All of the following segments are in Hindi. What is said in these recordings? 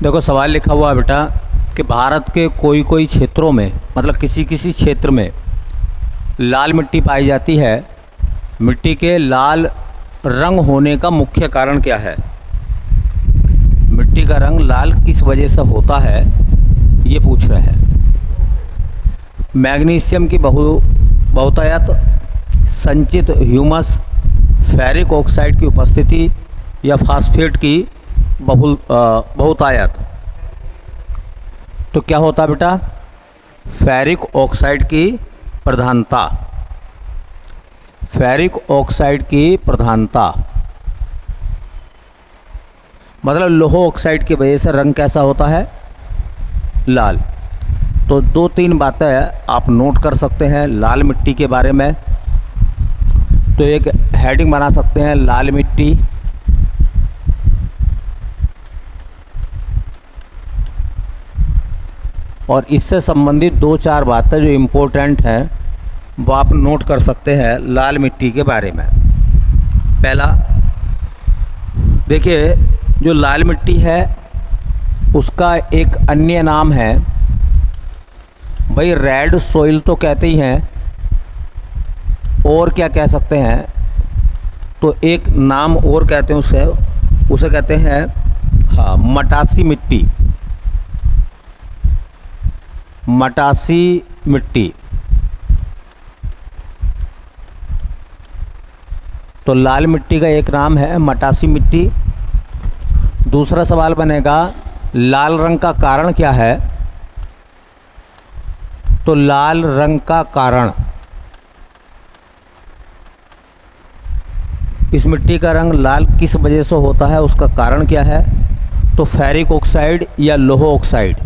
देखो सवाल लिखा हुआ है बेटा कि भारत के कोई कोई क्षेत्रों में, मतलब किसी किसी क्षेत्र में लाल मिट्टी पाई जाती है। मिट्टी के लाल रंग होने का मुख्य कारण क्या है? मिट्टी का रंग लाल किस वजह से होता है, ये पूछ रहे हैं। मैग्नीशियम की बहुतायत, संचित ह्यूमस, फेरिक ऑक्साइड की उपस्थिति या फास्फेट की बहुतायत। तो क्या होता है बेटा? फेरिक ऑक्साइड की प्रधानता। फेरिक ऑक्साइड की प्रधानता मतलब लोह ऑक्साइड की वजह से रंग कैसा होता है? लाल। तो दो तीन बातें आप नोट कर सकते हैं लाल मिट्टी के बारे में। तो एक हेडिंग बना सकते हैं, लाल मिट्टी। और इससे संबंधित दो चार बातें जो इम्पोर्टेंट हैं वो आप नोट कर सकते हैं लाल मिट्टी के बारे में। पहला देखिए, जो लाल मिट्टी है उसका एक अन्य नाम है, भाई रेड सोइल तो कहते ही हैं, और क्या कह सकते हैं? तो एक नाम और कहते हैं उसे कहते हैं, हाँ, मटासी मिट्टी। मटासी मिट्टी। तो लाल मिट्टी का एक नाम है मटासी मिट्टी। दूसरा सवाल बनेगा, लाल रंग का कारण क्या है? तो लाल रंग का कारण, इस मिट्टी का रंग लाल किस वजह से होता है, उसका कारण क्या है? तो फेरिक ऑक्साइड या लोह ऑक्साइड।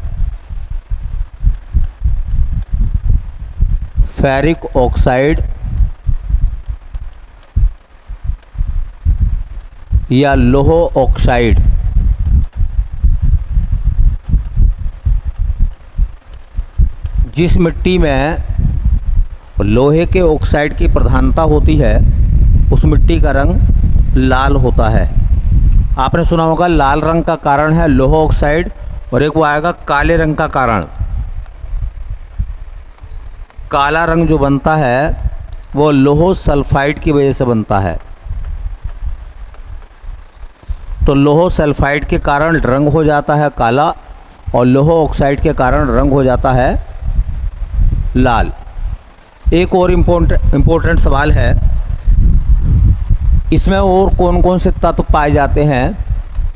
फेरिक ऑक्साइड या लोह ऑक्साइड। जिस मिट्टी में लोहे के ऑक्साइड की प्रधानता होती है उस मिट्टी का रंग लाल होता है। आपने सुना होगा लाल रंग का कारण है लोह ऑक्साइड, और एक वो आएगा काले रंग का कारण। काला रंग जो बनता है वो लोह सल्फाइड की वजह से बनता है। तो लोह सल्फाइड के कारण रंग हो जाता है काला, और लोह ऑक्साइड के कारण रंग हो जाता है लाल। एक और इम्पोर्टेंट सवाल है, इसमें और कौन कौन से तत्व पाए जाते हैं?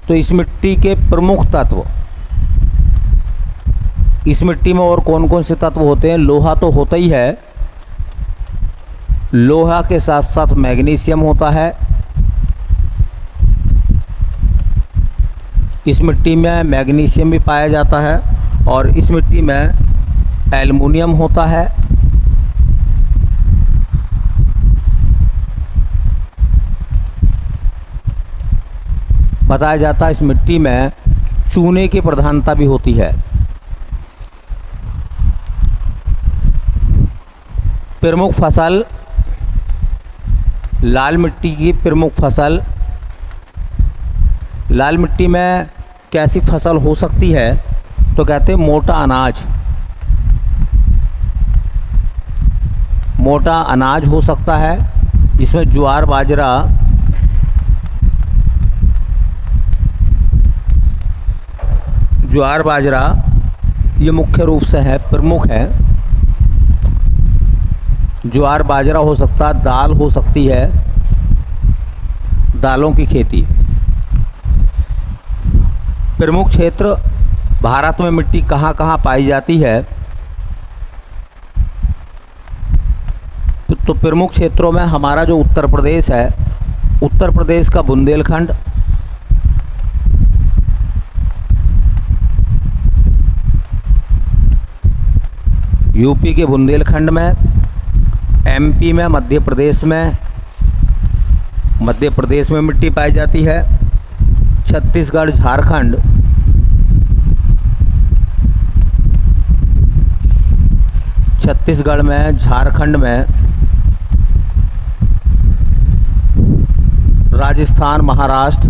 तो इस मिट्टी के प्रमुख तत्व, इस मिट्टी में और कौन कौन से तत्व होते हैं? लोहा तो होता ही है, लोहा के साथ साथ मैग्नीशियम होता है। इस मिट्टी में मैग्नीशियम भी पाया जाता है, और इस मिट्टी में एल्युमिनियम होता है। बताया जाता है इस मिट्टी में चूने की प्रधानता भी होती है। प्रमुख फसल, लाल मिट्टी की प्रमुख फसल, लाल मिट्टी में कैसी फसल हो सकती है? तो कहते हैं मोटा अनाज। मोटा अनाज हो सकता है, जिसमें ज्वार बाजरा, ज्वार बाजरा ये मुख्य रूप से है, प्रमुख है। ज्वार बाजरा हो सकता है, दाल हो सकती है, दालों की खेती। प्रमुख क्षेत्र भारत में मिट्टी कहाँ कहाँ पाई जाती है? तो प्रमुख क्षेत्रों में हमारा जो उत्तर प्रदेश है, उत्तर प्रदेश का बुंदेलखंड, यूपी के बुंदेलखंड में, एमपी में, मध्य प्रदेश में मिट्टी पाई जाती है। छत्तीसगढ़, झारखंड, छत्तीसगढ़ में, झारखंड में, राजस्थान, महाराष्ट्र,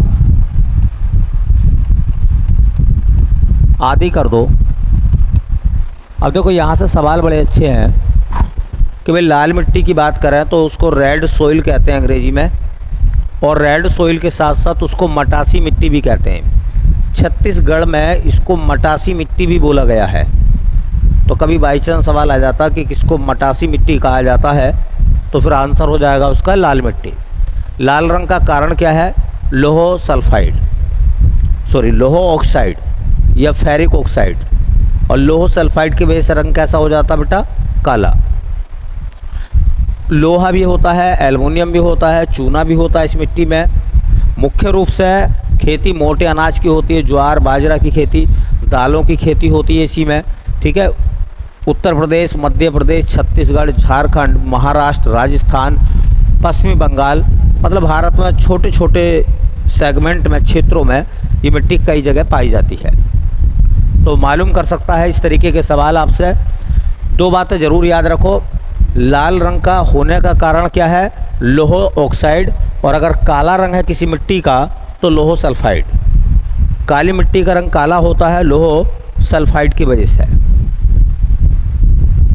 आधी कर दो। अब देखो यहाँ से सवाल बड़े अच्छे हैं कि भाई लाल मिट्टी की बात करें तो उसको रेड सोइल कहते हैं अंग्रेजी में, और रेड सोइल के साथ साथ उसको मटासी मिट्टी भी कहते हैं। छत्तीसगढ़ में इसको मटासी मिट्टी भी बोला गया है। तो कभी बाई चांस सवाल आ जाता कि किसको मटासी मिट्टी कहा जाता है, तो फिर आंसर हो जाएगा उसका लाल मिट्टी। लाल रंग का कारण क्या है? लोह ऑक्साइड या फेरिक ऑक्साइड, और लोह सल्फाइड की वजह से रंग कैसा हो जाता बेटा? काला। लोहा भी होता है, एल्युमिनियम भी होता है, चूना भी होता है इस मिट्टी में। मुख्य रूप से खेती मोटे अनाज की होती है, ज्वार बाजरा की खेती, दालों की खेती होती है इसी में। ठीक है। उत्तर प्रदेश, मध्य प्रदेश, छत्तीसगढ़, झारखंड, महाराष्ट्र, राजस्थान, पश्चिमी बंगाल, मतलब भारत में छोटे छोटे सेगमेंट में, क्षेत्रों में ये मिट्टी कई जगह पाई जाती है। तो मालूम कर सकता है इस तरीके के सवाल आपसे। दो बातें ज़रूर याद रखो, लाल रंग का होने का कारण क्या है? लोह ऑक्साइड, और अगर काला रंग है किसी मिट्टी का तो लोह सल्फाइड। काली मिट्टी का रंग काला होता है लोह सल्फाइड की वजह से।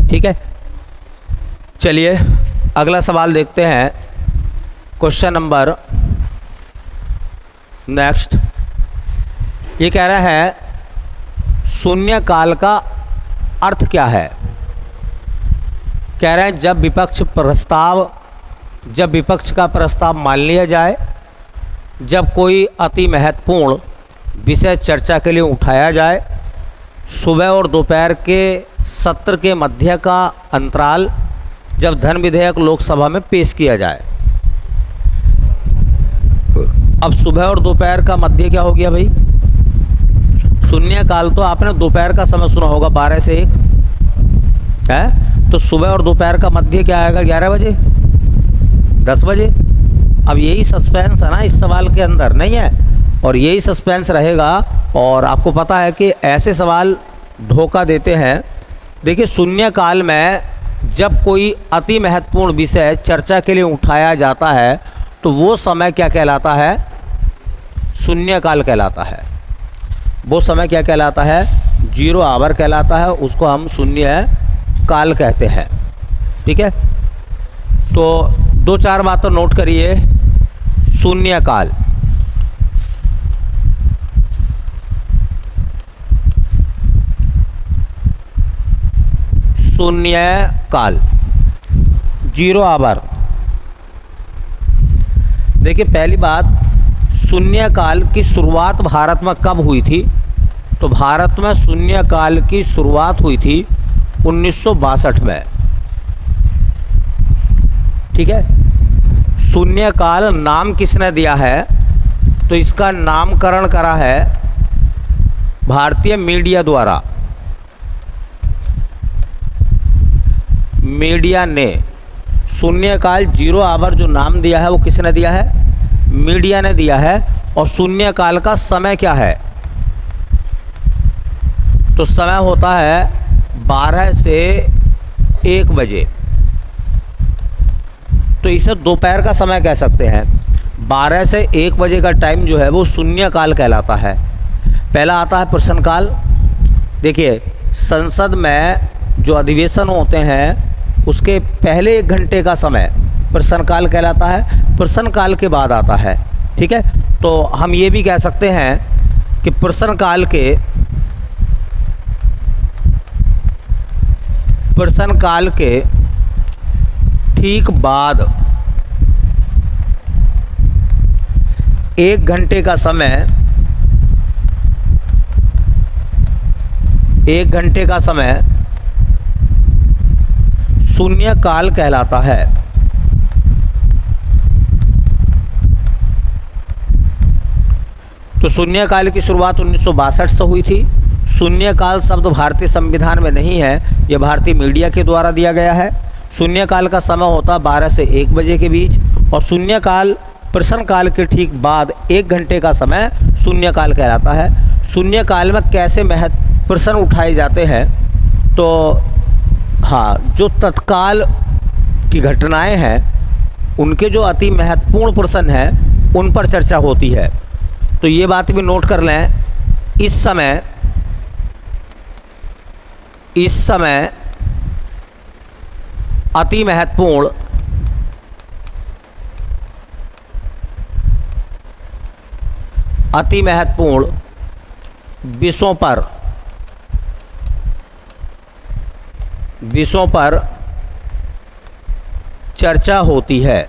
ठीक है। चलिए अगला सवाल देखते हैं। क्वेश्चन नंबर नेक्स्ट, ये कह रहा है शून्य काल का अर्थ क्या है? कह रहे हैं जब विपक्ष का प्रस्ताव मान लिया जाए, जब कोई अति महत्वपूर्ण विषय चर्चा के लिए उठाया जाए, सुबह और दोपहर के सत्र के मध्य का अंतराल, जब धन विधेयक लोकसभा में पेश किया जाए। अब सुबह और दोपहर का मध्य क्या हो गया भाई? शून्य काल तो आपने दोपहर का समय सुना होगा, 12 से 1 है। तो सुबह और दोपहर का मध्य क्या आएगा? 11 बजे, 10 बजे। अब यही सस्पेंस है ना इस सवाल के अंदर, नहीं है? और यही सस्पेंस रहेगा। और आपको पता है कि ऐसे सवाल धोखा देते हैं। देखिए, शून्य काल में जब कोई अति महत्वपूर्ण विषय चर्चा के लिए उठाया जाता है तो वो समय क्या कहलाता है? शून्य काल कहलाता है। वो समय क्या कहलाता है? 0 आवर कहलाता है। उसको हम शून्य काल कहते हैं। ठीक है। तो 2-4 बातें नोट करिए। शून्य काल, शून्य काल, 0 आवर। देखिए, पहली बात, शून्य काल की शुरुआत भारत में कब हुई थी? तो भारत में शून्य काल की शुरुआत हुई थी 1962 में। ठीक है। शून्य काल नाम किसने दिया है? तो इसका नामकरण करा है भारतीय मीडिया द्वारा। मीडिया ने शून्य काल 0 आवर जो नाम दिया है वो किसने दिया है? मीडिया ने दिया है। और शून्य काल का समय क्या है? तो समय होता है 12 से 1 बजे। तो इसे दोपहर का समय कह सकते हैं। 12 से 1 बजे का टाइम जो है वो शून्य काल कहलाता है। पहला आता है प्रश्नकाल। देखिए, संसद में जो अधिवेशन होते हैं उसके पहले 1 घंटे का समय प्रश्नकाल कहलाता है। प्रश्नकाल के बाद आता है। ठीक है। तो हम ये भी कह सकते हैं कि प्रश्नकाल के ठीक बाद 1 घंटे का समय, 1 घंटे का समय शून्य काल कहलाता है। तो शून्य काल की शुरुआत 1962 से हुई थी। शून्य काल शब्द भारतीय संविधान में नहीं है, यह भारतीय मीडिया के द्वारा दिया गया है। शून्य काल का समय होता 12 से 1 बजे के बीच, और शून्य काल प्रश्नकाल के ठीक बाद 1 घंटे का समय शून्य काल कहलाता है। शून्य काल में कैसे प्रश्न उठाए जाते हैं? तो हाँ, जो तत्काल की घटनाएं हैं उनके जो अति महत्वपूर्ण प्रश्न हैं उन पर चर्चा होती है। तो ये बात भी नोट कर लें, इस समय इस समय अति महत्वपूर्ण विषयों पर चर्चा होती है,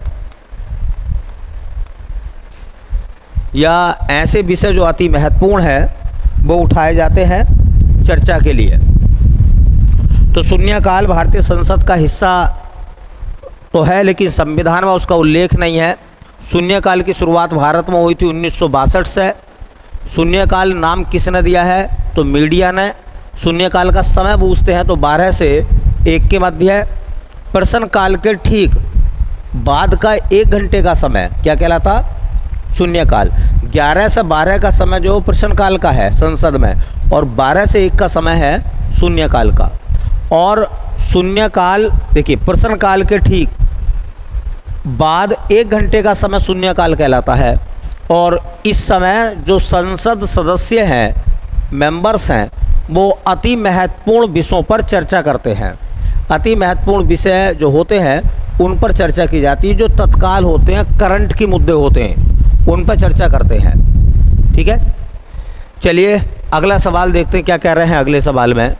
या ऐसे विषय जो अति महत्वपूर्ण है वो उठाए जाते हैं चर्चा के लिए। तो शून्यकाल भारतीय संसद का हिस्सा तो है, लेकिन संविधान में उसका उल्लेख नहीं है। शून्यकाल की शुरुआत भारत में हुई थी 1962 से। शून्यकाल नाम किसने दिया है? तो मीडिया ने। शून्यकाल का समय पूछते हैं तो 12 से 1 के मध्य है। प्रश्नकाल के ठीक बाद का 1 घंटे का समय क्या कहलाता? शून्यकाल। 11 से 12 का समय जो प्रश्नकाल का है संसद में, और 12 से 1 का समय है शून्यकाल का। और शून्यकाल देखिए, प्रश्नकाल के ठीक बाद 1 घंटे का समय शून्यकाल कहलाता है। और इस समय जो संसद सदस्य हैं, मेंबर्स हैं, वो अति महत्वपूर्ण विषयों पर चर्चा करते हैं। अति महत्वपूर्ण विषय जो होते हैं उन पर चर्चा की जाती है, जो तत्काल होते हैं, करंट के मुद्दे होते हैं, उन पर चर्चा करते हैं। ठीक है, चलिए अगला सवाल देखते हैं क्या कह रहे हैं अगले सवाल में।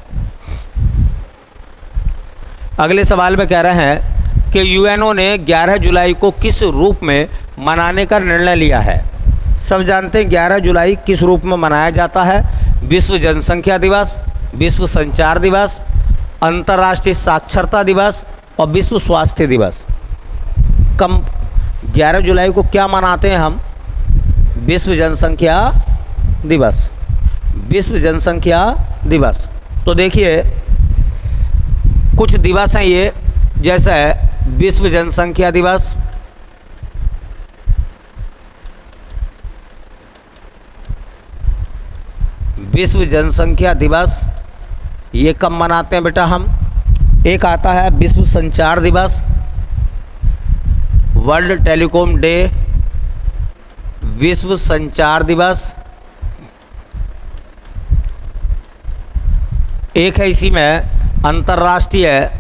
अगले सवाल में कह रहे हैं कि यूएनओ ने 11 जुलाई को किस रूप में मनाने का निर्णय लिया है? सब जानते हैं 11 जुलाई किस रूप में मनाया जाता है। विश्व जनसंख्या दिवस, विश्व संचार दिवस, अंतर्राष्ट्रीय साक्षरता दिवस और विश्व स्वास्थ्य दिवस। 11 जुलाई को क्या मनाते हैं हम? विश्व जनसंख्या दिवस। विश्व जनसंख्या दिवस। तो देखिए कुछ दिवस हैं ये, जैसे विश्व जनसंख्या दिवस, विश्व जनसंख्या दिवस ये कब मनाते हैं बेटा हम? एक आता है विश्व संचार दिवस, वर्ल्ड टेलीकॉम डे, विश्व संचार दिवस। एक है इसी में अंतर्राष्ट्रीय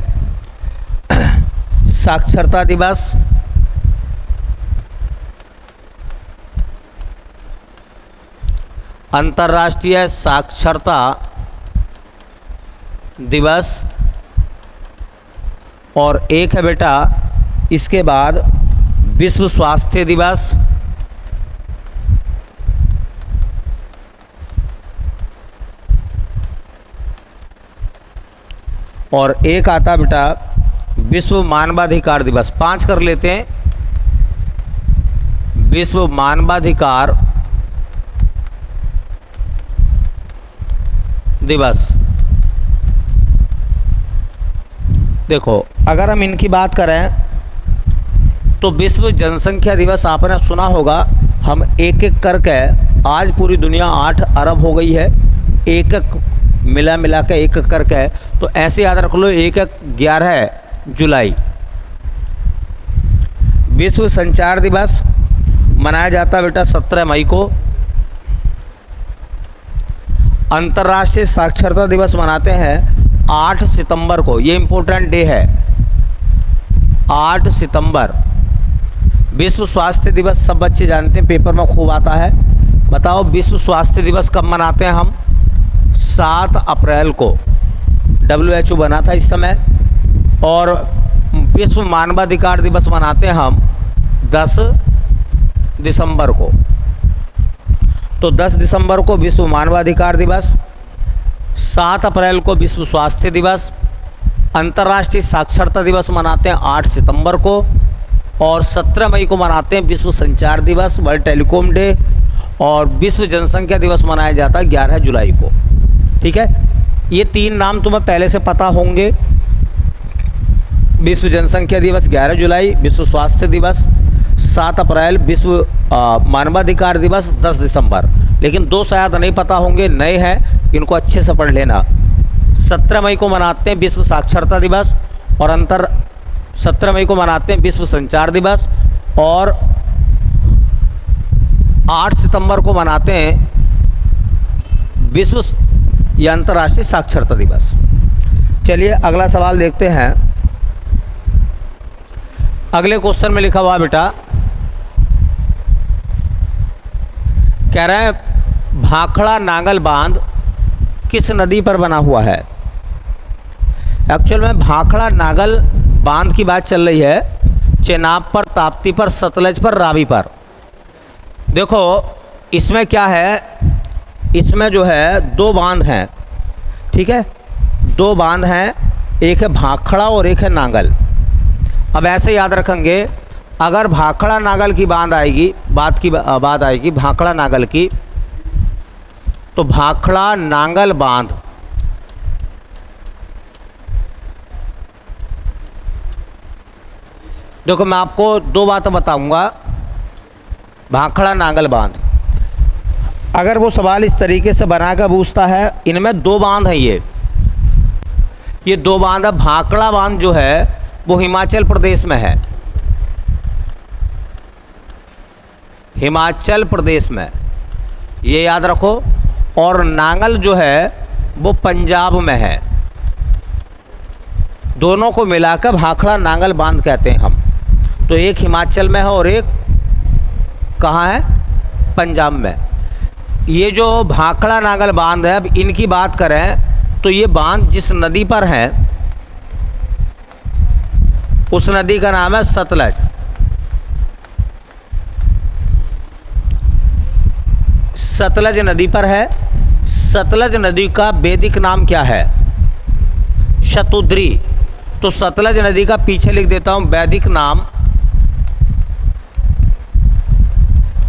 साक्षरता दिवस, अंतर्राष्ट्रीय साक्षरता दिवस। और एक है बेटा इसके बाद विश्व स्वास्थ्य दिवस, और एक आता बेटा विश्व मानवाधिकार दिवस। 5 कर लेते हैं। विश्व मानवाधिकार दिवस। देखो अगर हम इनकी बात करें तो विश्व जनसंख्या दिवस आपने सुना होगा, हम एक एक करके, आज पूरी दुनिया 8 अरब हो गई है, एक एक मिला के एक एक करके, तो ऐसे याद रख लो 11 जुलाई। विश्व संचार दिवस मनाया जाता है बेटा 17 मई को। अंतर्राष्ट्रीय साक्षरता दिवस मनाते हैं 8 सितंबर को, ये इम्पोर्टेंट डे है, 8 सितंबर। विश्व स्वास्थ्य दिवस सब बच्चे जानते हैं, पेपर में खूब आता है। बताओ विश्व स्वास्थ्य दिवस कब मनाते हैं हम? 7 अप्रैल को WHO बना था इस समय। और विश्व मानवाधिकार दिवस मनाते हैं हम 10 दिसंबर को। तो 10 दिसंबर को विश्व मानवाधिकार दिवस, 7 अप्रैल को विश्व स्वास्थ्य दिवस, अंतर्राष्ट्रीय साक्षरता दिवस मनाते हैं 8 सितंबर को, और 17 मई को मनाते हैं विश्व संचार दिवस, वर्ल्ड टेलीकॉम डे, और विश्व जनसंख्या दिवस मनाया जाता है 11 जुलाई को। ठीक है, ये 3 नाम तुम्हें पहले से पता होंगे। विश्व जनसंख्या दिवस 11 जुलाई, विश्व स्वास्थ्य दिवस 7 अप्रैल, विश्व मानवाधिकार दिवस 10 दिसंबर। लेकिन 2 शायद नहीं पता होंगे, नए हैं, इनको अच्छे से पढ़ लेना। 17 मई को मनाते हैं विश्व साक्षरता दिवस, और 17 मई को मनाते हैं विश्व संचार दिवस, और 8 सितंबर को मनाते हैं विश्व या अंतर्राष्ट्रीय साक्षरता दिवस। चलिए अगला सवाल देखते हैं। अगले क्वेश्चन में लिखा हुआ बेटा, कह रहे हैं भाखड़ा नांगल बांध किस नदी पर बना हुआ है। एक्चुअल में भाखड़ा नांगल बांध की बात चल रही है चेनाब पर, ताप्ती पर, सतलज पर, रावी पर। देखो इसमें क्या है, इसमें जो है दो बांध हैं, ठीक है, दो बांध हैं, एक है भाखड़ा और एक है नांगल। अब ऐसे याद रखेंगे, अगर भाखड़ा नांगल की बात आएगी भाखड़ा नांगल की, तो भाखड़ा नांगल बांध देखो मैं आपको दो बातें बताऊंगा। भाखड़ा नांगल बांध, अगर वो सवाल इस तरीके से बनाकर पूछता है, इनमें दो बांध हैं, ये दो बांध है। भाखड़ा बांध जो है वो हिमाचल प्रदेश में है, हिमाचल प्रदेश में, ये याद रखो। और नांगल जो है वो पंजाब में है। दोनों को मिलाकर भाखड़ा नांगल बांध कहते हैं हम। तो एक हिमाचल में है और एक कहाँ है, पंजाब में। ये जो भाखड़ा नांगल बांध है, अब इनकी बात करें तो ये बांध जिस नदी पर है उस नदी का नाम है सतलज। सतलज नदी पर है। सतलज नदी का वैदिक नाम क्या है, शतुद्री। तो सतलज नदी का पीछे लिख देता हूं वैदिक नाम।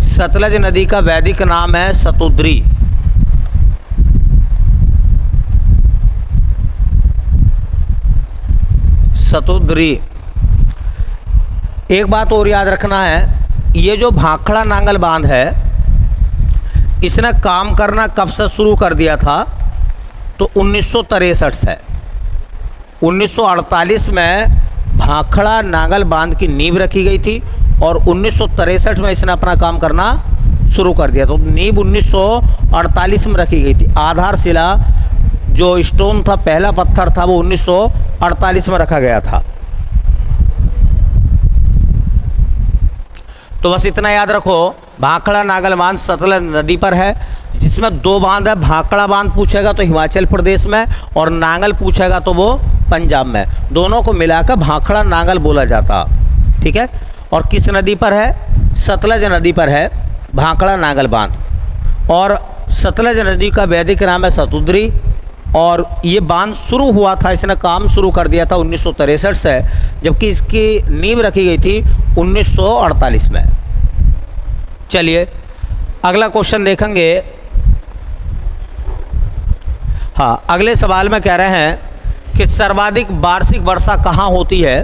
सतलज नदी का वैदिक नाम है शतुद्री। शतुद्री। एक बात और याद रखना है, ये जो भाखड़ा नांगल बांध है, इसने काम करना कब से शुरू कर दिया था, तो 1963 से। 1948 में भाखड़ा नांगल बांध की नींव रखी गई थी और 1963 में इसने अपना काम करना शुरू कर दिया। तो नींव 1948 में रखी गई थी। आधारशिला जो स्टोन था, पहला पत्थर था, वो 1948 में रखा गया था। तो बस इतना याद रखो, भाखड़ा नांगल बांध सतलज नदी पर है, जिसमें दो बांध है। भाखड़ा बांध पूछेगा तो हिमाचल प्रदेश में, और नांगल पूछेगा तो वो पंजाब में। दोनों को मिलाकर भाखड़ा नांगल बोला जाता, ठीक है। और किस नदी पर है, सतलज नदी पर है भाखड़ा नांगल बांध। और सतलज नदी का वैदिक नाम है शतुद्री। और ये बांध शुरू हुआ था, इसने काम शुरू कर दिया था 1963 से, जबकि इसकी नींव रखी गई थी 1948 में। चलिए अगला क्वेश्चन देखेंगे। हाँ, अगले सवाल में कह रहे हैं कि सर्वाधिक वार्षिक वर्षा कहाँ होती है।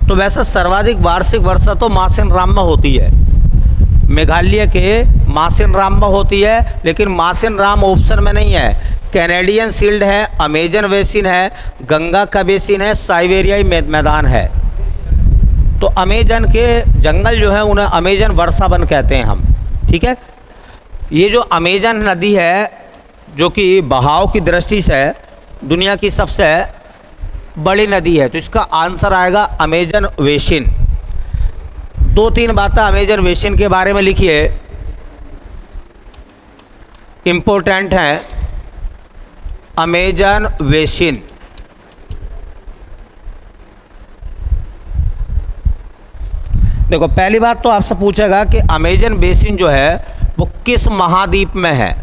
तो वैसे सर्वाधिक वार्षिक वर्षा तो मासिनराम में होती है, मेघालय के मासिनराम में होती है। लेकिन मासिनराम ऑप्शन में नहीं है। कैनेडियन शील्ड है, अमेजन बेसिन है, गंगा का बेसिन है, साइबेरियाई मैदान है। तो अमेजन के जंगल जो है उन्हें अमेजन वर्षा वन कहते हैं हम, ठीक है। ये जो अमेजन नदी है, जो कि बहाव की दृष्टि से दुनिया की सबसे बड़ी नदी है, तो इसका आंसर आएगा अमेजन बेसिन। दो तीन बातें अमेजन बेसिन के बारे में लिखिए, इम्पोर्टेंट हैं। अमेजन बेसिन, देखो पहली बात तो आपसे पूछेगा कि अमेजन बेसिन जो है वो किस महाद्वीप में है।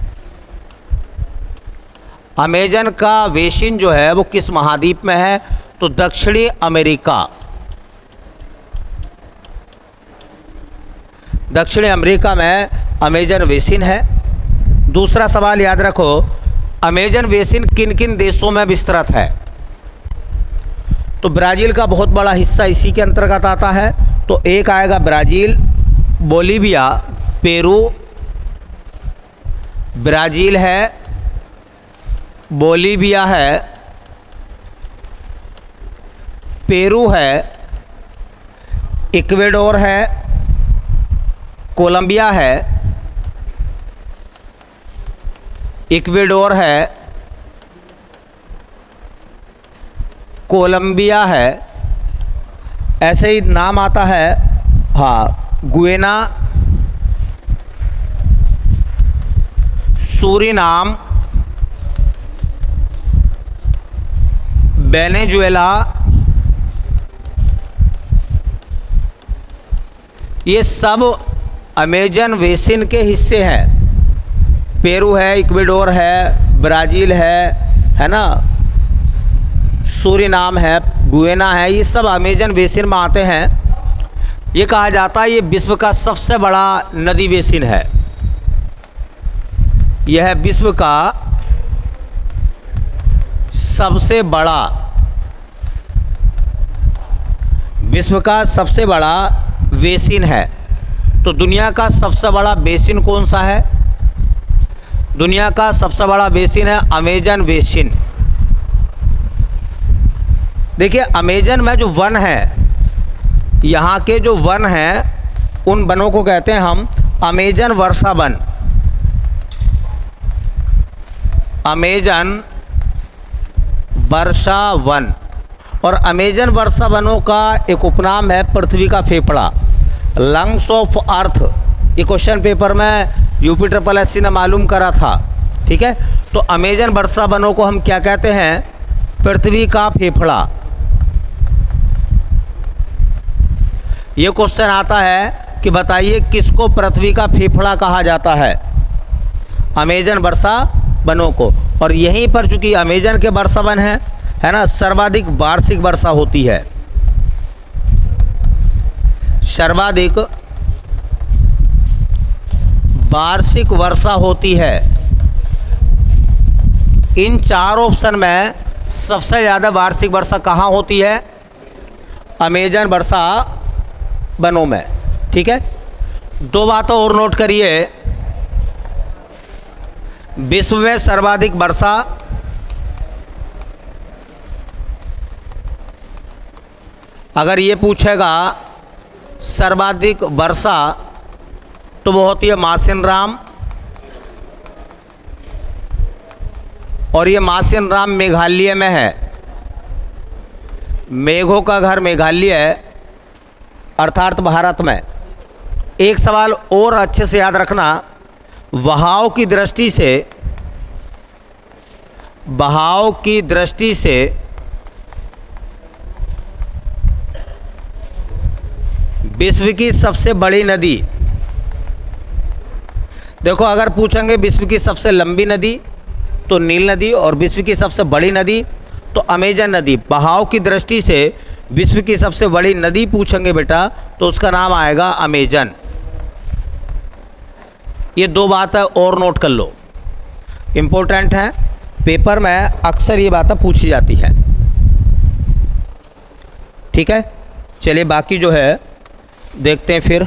अमेजन का बेसिन जो है वो किस महाद्वीप में है, तो दक्षिणी अमेरिका। दक्षिणी अमेरिका में अमेजन बेसिन है। दूसरा सवाल याद रखो, अमेजन बेसिन किन किन देशों में विस्तृत है। तो ब्राज़ील का बहुत बड़ा हिस्सा इसी के अंतर्गत आता है। तो एक आएगा ब्राज़ील, बोलीविया, पेरू, ब्राज़ील है, बोलीविया है, पेरू है, इक्वेडोर है, कोलंबिया है, इक्वेडोर है, कोलंबिया है, ऐसे ही नाम आता है, हाँ, गुयाना, सूरीनाम, वेनेजुएला, ये सब अमेजन बेसिन के हिस्से हैं। पेरू है, इक्वाडोर है, ब्राज़ील है ना, सूरीनाम है, गुयाना है, ये सब अमेजन बेसिन में आते हैं। ये कहा जाता है ये विश्व का सबसे बड़ा नदी बेसिन है। यह विश्व का सबसे बड़ा बेसिन है। तो दुनिया का सबसे बड़ा बेसिन कौन सा है? दुनिया का सबसे बड़ा बेसिन है अमेजन बेसिन। देखिए, अमेजन में जो वन है, यहाँ के जो वन हैं, उन वनों को कहते हैं हम अमेजन वर्षा वन। अमेजन वर्षा वन। और अमेजन वर्षा वनों का एक उपनाम है पृथ्वी का फेफड़ा, लंग्स ऑफ अर्थ। ये क्वेश्चन पेपर में UPSSC ने मालूम करा था, ठीक है। तो अमेजन वर्षा वनों को हम क्या कहते हैं? पृथ्वी का फेफड़ा। ये क्वेश्चन आता है कि बताइए किसको पृथ्वी का फेफड़ा कहा जाता है? अमेजन वर्षा वनों को। और यहीं पर चूंकि अमेजन के वर्षा वन है ना, सर्वाधिक वार्षिक वर्षा होती है। सर्वाधिक वार्षिक वर्षा होती है। इन चार ऑप्शन में सबसे ज़्यादा वार्षिक वर्षा कहाँ होती है? अमेजन वर्षा वनों में, ठीक है। दो बातों और नोट करिए। विश्व में सर्वाधिक वर्षा अगर ये पूछेगा सर्वाधिक वर्षा, तो वो होती है मासिन राम। और ये मासिन राम मेघालय में है। मेघों का घर मेघालय है, अर्थात भारत में। एक सवाल और अच्छे से याद रखना, बहाव की दृष्टि से विश्व की सबसे बड़ी नदी। देखो, अगर पूछेंगे विश्व की सबसे लंबी नदी तो नील नदी, और विश्व की सबसे बड़ी नदी तो अमेजन नदी। बहाव की दृष्टि से विश्व की सबसे बड़ी नदी पूछेंगे बेटा, तो उसका नाम आएगा अमेजन। ये दो बातें और नोट कर लो, इम्पोर्टेंट है, पेपर में अक्सर ये बातें पूछी जाती है, ठीक है। चलिए बाकी जो है देखते हैं फिर।